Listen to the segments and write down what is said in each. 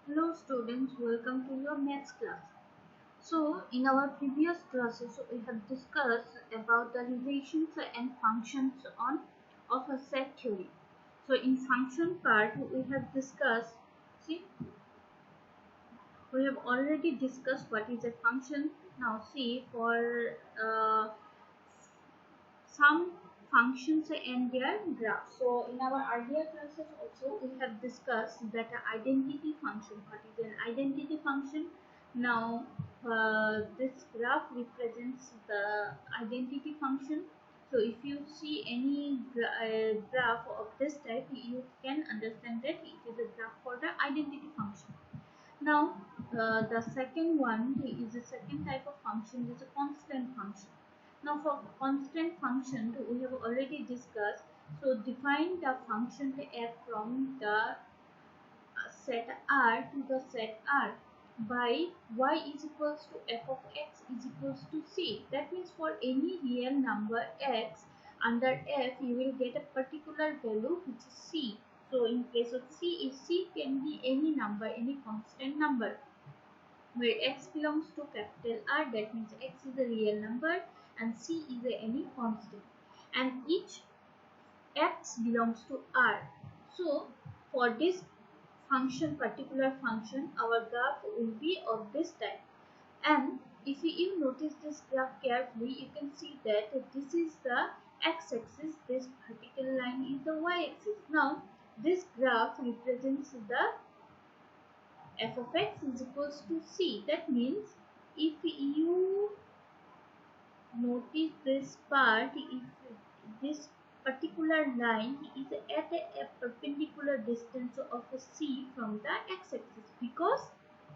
Hello students, welcome to your maths class. So in our previous classes we have discussed about the relations and functions on of a set theory. So in function part we have discussed, see, we have already discussed what is a function. Now see for some functions and their graphs. So in our earlier classes also we have discussed that an identity function. What is an identity function? Now this graph represents the identity function. So if you see any graph of this type, you can understand that it is a graph for the identity function. Now the second one is the second type of function is a constant function. Now for constant function we have already discussed. So define the function f from the set R to the set R by y is equals to f of x is equals to c. That means for any real number x under f you will get a particular value which is c. So in case of c can be any number, any constant number where x belongs to capital R, that means x is a real number and c is any constant, and each x belongs to R. So for this function, particular function, our graph will be of this type. And if you notice this graph carefully, you can see that this is the x-axis, this particular line is the y-axis. Now this graph represents the f of x is equals to c. That means if you notice this part, if this particular line is at a perpendicular distance of a c from the x-axis, because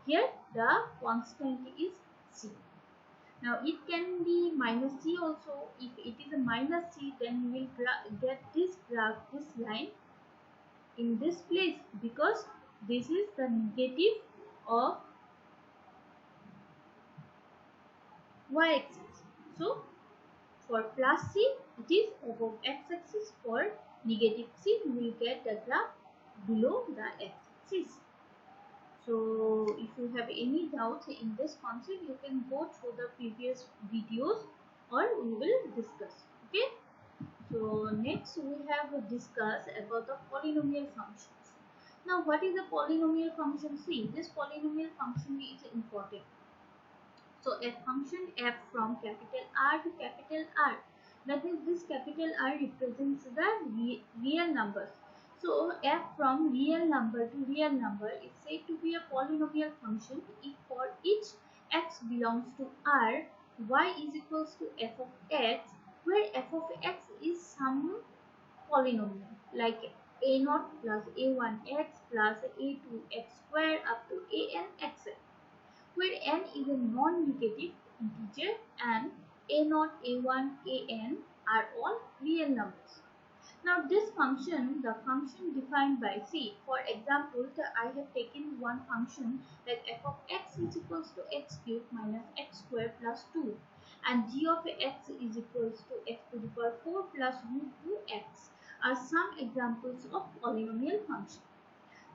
here the constant is c. Now it can be minus c also. If it is a minus c, then you will get this graph, this line in this place, because this is the negative of y-axis. So for plus c, it is above x-axis. For negative c, you will get the graph below the x-axis. So if you have any doubts in this concept, you can go through the previous videos or we will discuss. Okay. So next we have discussed about the polynomial functions. Now what is a polynomial function? See, this polynomial function is important. So a function f from capital R to capital R. That means this capital R represents the real numbers. So f from real number to real number is said to be a polynomial function if for each x belongs to R, y is equals to f of x, where f of x is some polynomial like a0 plus a1x plus a2x square up to an x, where n is a non-negative integer and a0, a1, an are all real numbers. Now this function, the function defined by C, for example, I have taken one function like f of x is equals to x cubed minus x square plus 2, and g of x is equals to x to the power 4 plus root 2x are some examples of polynomial function.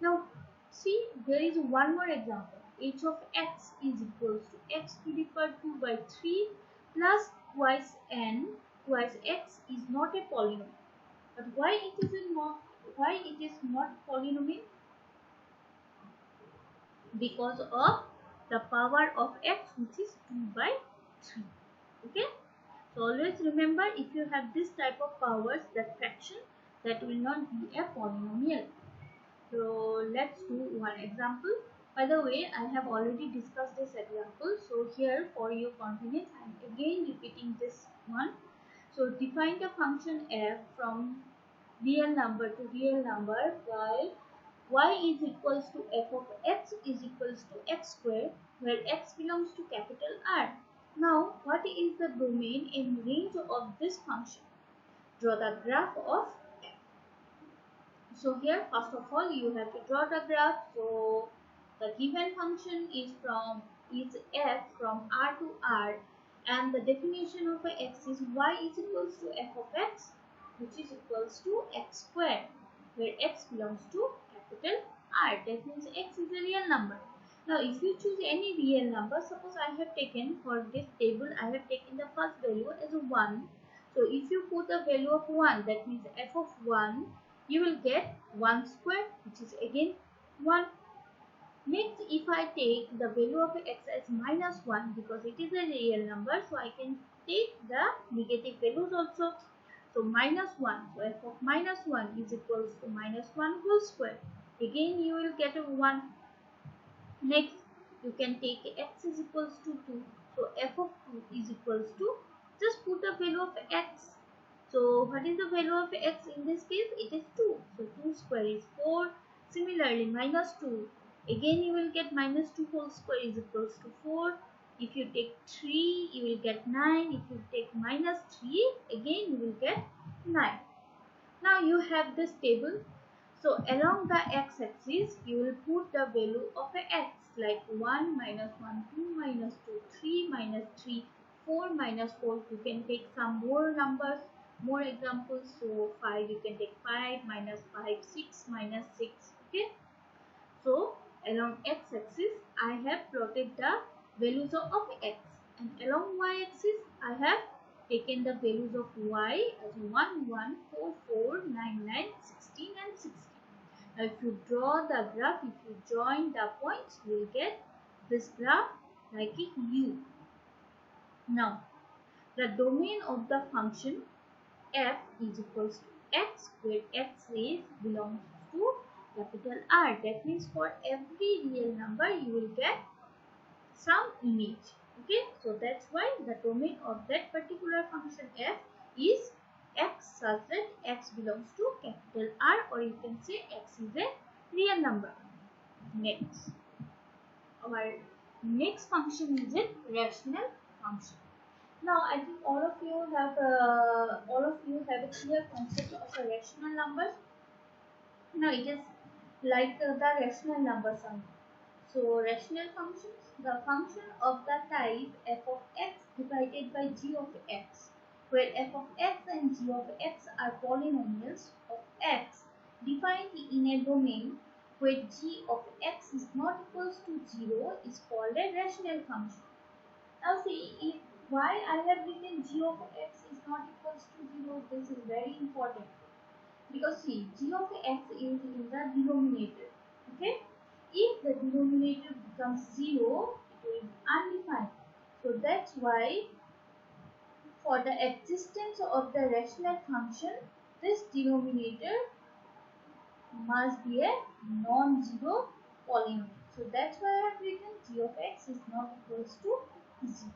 Now see, there is one more example. H of x is equals to x to the power 2 by 3 plus twice n twice x is not a polynomial. But why it is not polynomial? Because of the power of x, which is 2 by 3. Okay. So always remember, if you have this type of powers, that fraction, that will not be a polynomial. So let's do one example. By the way, I have already discussed this example. So here for your convenience, I am again repeating this one. So define the function f from real number to real number while y is equals to f of x is equals to x square, where x belongs to capital R. Now what is the domain and range of this function? Draw the graph of f. So here first of all you have to draw the graph. So the given function is f from R to R, and the definition of x is y is equals to f of x, which is equals to x square, where x belongs to capital r. That means x is a real number. Now if you choose any real number, suppose I have taken for this table, I have taken the first value as a 1. So if you put a value of 1, that means f of 1, you will get 1 square, which is again 1. Next, if I take the value of x as minus 1, because it is a real number, so I can take the negative values also. So minus 1, so f of minus 1 is equals to minus 1 whole square. Again you will get a 1. Next, you can take x is equals to 2. So f of 2 is equals to, just put a value of x. So what is the value of x in this case? It is 2. So 2 square is 4. Similarly, minus 2. Again you will get minus 2 whole square is equals to 4. If you take 3, you will get 9. If you take minus 3, again you will get 9. Now you have this table. So along the x-axis, you will put the value of x, like 1, minus 1, 2, minus 2, 3, minus 3, 4, minus 4. You can take some more numbers, more examples. So 5, you can take 5, minus 5, 6, minus 6. Okay. So along x-axis, I have plotted the values of x, and along y-axis, I have taken the values of y as 1, 1, 4, 4, 9, 9, 16 and 16. Now if you draw the graph, if you join the points, you will get this graph like a U. Now the domain of the function f is equals to x, where x is belongs to capital R. That means for every real number you will get some image. Okay, so that's why the domain of that particular function f is x, such that x belongs to capital R, or you can say x is a real number. Next, our next function is a rational function. Now I think all of you have a clear concept of a rational number. Now it is like the rational number sum. So rational functions, the function of the type f of x divided by g of x, where f of x and g of x are polynomials of x defined in a domain where g of x is not equals to 0, is called a rational function. Now see, why I have written g of x is not equals to 0, this is very important. Because see, g of x is in the denominator. Okay? If the denominator becomes 0, it will be undefined. So that's why for the existence of the rational function, this denominator must be a non-zero polynomial. So that's why I have written g of x is not equals to 0.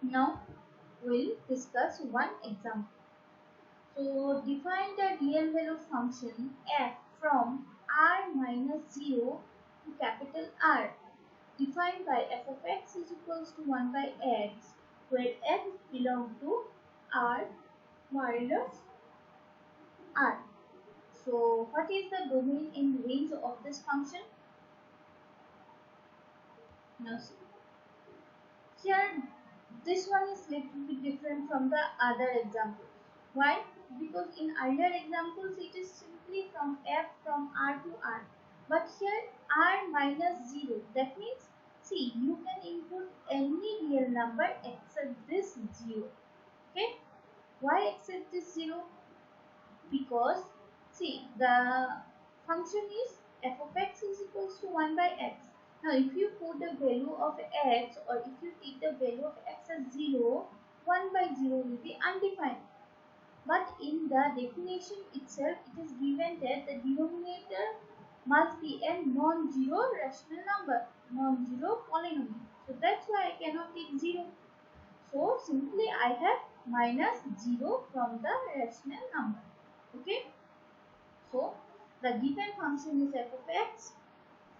Now we'll discuss one example. So define the real value function f from r minus 0 to capital R, defined by f of x is equals to 1 by x, where x belongs to r minus r. So what is the domain in range of this function? Now see, here this one is little bit different from the other examples. Why? Because in earlier examples it is simply from f from r to r. But here r minus 0. That means, see, you can input any real number except this 0. Okay? Why except this 0? Because, see, the function is f of x is equals to 1 by x. Now if you put the value of x, or if you take the value of x as 0, 1 by 0 will be undefined. But in the definition itself, it is given that the denominator must be a non-zero rational number, non-zero polynomial. So that's why I cannot take 0. So simply I have minus 0 from the rational number. Okay. So the given function is f of x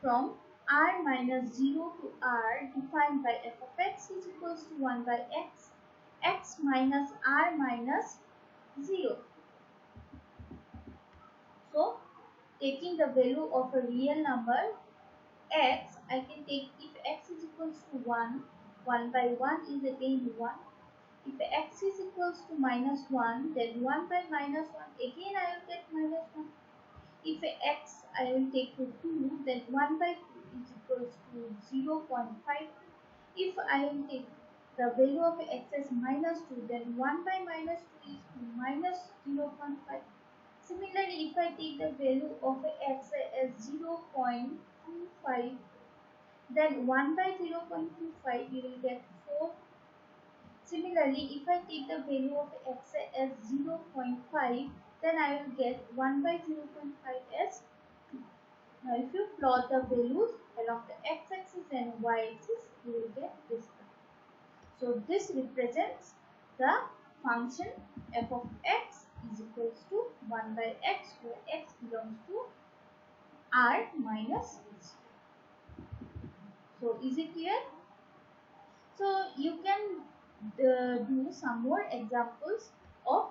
from r minus 0 to r, defined by f of x is equals to 1 by x, x minus r minus 0. So taking the value of a real number x, I can take, if x is equals to 1, 1 by 1 is again 1. If x is equals to minus 1, then 1 by minus 1, again I will get minus 1. If x I will take to 2, then 1 by 2 is equals to 0.5. If I will take the value of x as minus 2, then 1 by minus 2 is minus 0.5. Similarly, if I take the value of x as 0.25, then 1 by 0.25 you will get 4. Similarly, if I take the value of x as 0.5, then I will get 1 by 0.5 as 2. Now, if you plot the values along the x-axis and y-axis, you will get this. So, this represents the function f of x is equals to 1 by x, where x belongs to r minus s. So, is it clear? So, you can do some more examples of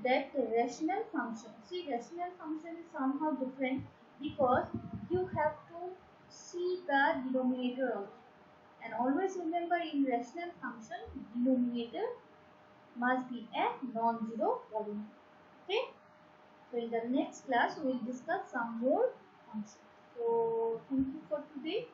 that rational function. See, rational function is somehow different because you have to see the denominator also. And always remember, in rational function, denominator must be a non-zero polynomial. Okay. So in the next class, we will discuss some more functions. So thank you for today.